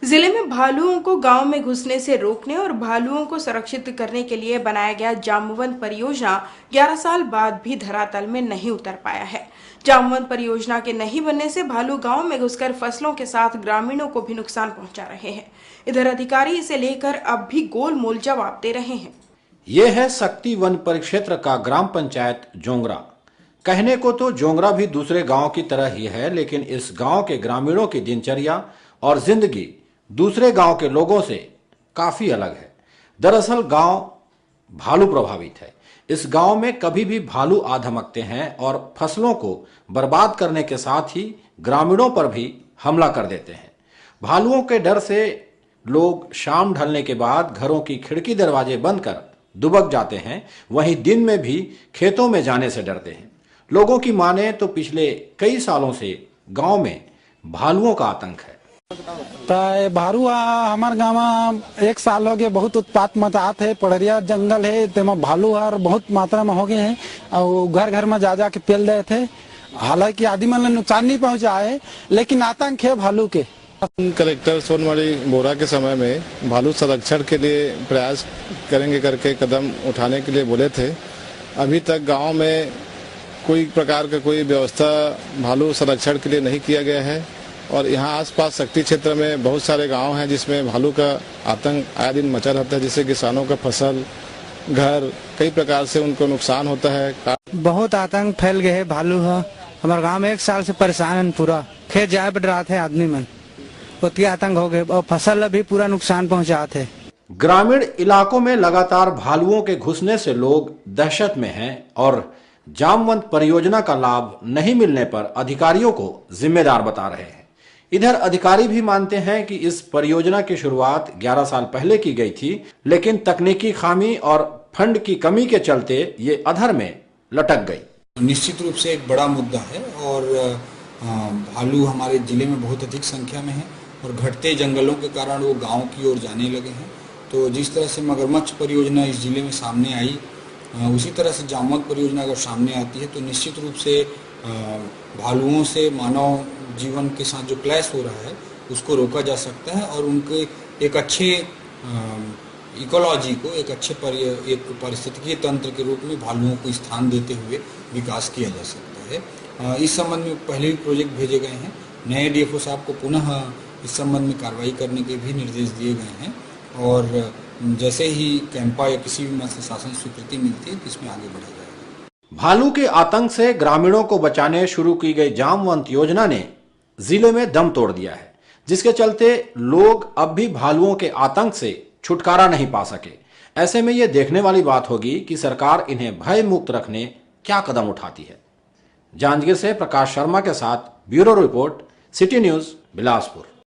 जिले में भालुओं को गांव में घुसने से रोकने और भालुओं को सुरक्षित करने के लिए बनाया गया जामवंत परियोजना 11 साल बाद भी धरातल में नहीं उतर पाया है। जामवंत परियोजना के नहीं बनने से भालू गांव में घुसकर फसलों के साथ ग्रामीणों को भी नुकसान पहुंचा रहे हैं। इधर अधिकारी इसे लेकर अब भी गोलमोल जवाब दे रहे हैं। ये है शक्ति वन परिक्षेत्र का ग्राम पंचायत जोंगरा। कहने को तो जोंगरा भी दूसरे गांव की तरह ही है, लेकिन इस गांव के ग्रामीणों की दिनचर्या और जिंदगी दूसरे गांव के लोगों से काफी अलग है। दरअसल गांव भालू प्रभावित है। इस गांव में कभी भी भालू आ धमकते हैं और फसलों को बर्बाद करने के साथ ही ग्रामीणों पर भी हमला कर देते हैं। भालुओं के डर से लोग शाम ढलने के बाद घरों की खिड़की दरवाजे बंद कर दुबक जाते हैं, वहीं दिन में भी खेतों में जाने से डरते हैं। लोगों की माने तो पिछले कई सालों से गांव में भालुओं का आतंक है। भालू हमारे गाँव में 1 साल हो गए बहुत उत्पात मचात है। पड़रिया जंगल है, तेमा भालू हर बहुत मात्रा में हो गए हैं और घर घर में जा के पेल रहे थे। हालांकि आदमी मन नुकसान नहीं पहुंचा है, लेकिन आतंक है भालू के। कलेक्टर सोनवाड़ी बोरा के समय में भालू संरक्षण के लिए प्रयास करेंगे करके कदम उठाने के लिए बोले थे। अभी तक गांव में कोई प्रकार का कोई व्यवस्था भालू संरक्षण के लिए नहीं किया गया है और यहाँ आसपास शक्ति क्षेत्र में बहुत सारे गांव हैं जिसमें भालू का आतंक आए दिन मचा रहता है, जिससे किसानों का फसल, घर कई प्रकार से उनको नुकसान होता है। बहुत आतंक फैल गए है भालू है। हमारे गांव में 1 साल से परेशान है, पूरा खेत जाए बढ़ रहा थे आदमी मन, उतनी आतंक हो गए और फसल भी पूरा नुकसान पहुँचाते है। ग्रामीण इलाकों में लगातार भालुओं के घुसने से लोग दहशत में हैं और जामवंत परियोजना का लाभ नहीं मिलने पर अधिकारियों को जिम्मेदार बता रहे हैं। इधर अधिकारी भी मानते हैं कि इस परियोजना की शुरुआत 11 साल पहले की गई थी, लेकिन तकनीकी खामी और फंड की कमी के चलते ये अधर में लटक गई। निश्चित रूप से एक बड़ा मुद्दा है और भालू हमारे जिले में बहुत अधिक संख्या में है और घटते जंगलों के कारण वो गाँव की ओर जाने लगे हैं। तो जिस तरह से मगरमच्छ परियोजना इस जिले में सामने आई, उसी तरह से जामवंत परियोजना अगर सामने आती है तो निश्चित रूप से भालुओं से मानव जीवन के साथ जो क्लैश हो रहा है उसको रोका जा सकता है और उनके एक अच्छे इकोलॉजी को, एक अच्छे एक पारिस्थितिकीय तंत्र के रूप में भालुओं को स्थान देते हुए विकास किया जा सकता है। इस संबंध में पहले भी प्रोजेक्ट भेजे गए हैं। नए डीएफओ साहब को पुनः इस संबंध में कार्रवाई करने के भी निर्देश दिए गए हैं और जैसे ही कैंपा या किसी भी मत्स्य शासन स्वीकृति मिलती है तो इसमें आगे बढ़ा जाएगा। भालू के आतंक से ग्रामीणों को बचाने शुरू की गई जामवंत योजना ने जिले में दम तोड़ दिया है, जिसके चलते लोग अब भी भालुओं के आतंक से छुटकारा नहीं पा सके। ऐसे में यह देखने वाली बात होगी कि सरकार इन्हें भय मुक्त रखने क्या कदम उठाती है। जांजगीर से प्रकाश शर्मा के साथ bureau report, city news, Bilaspur.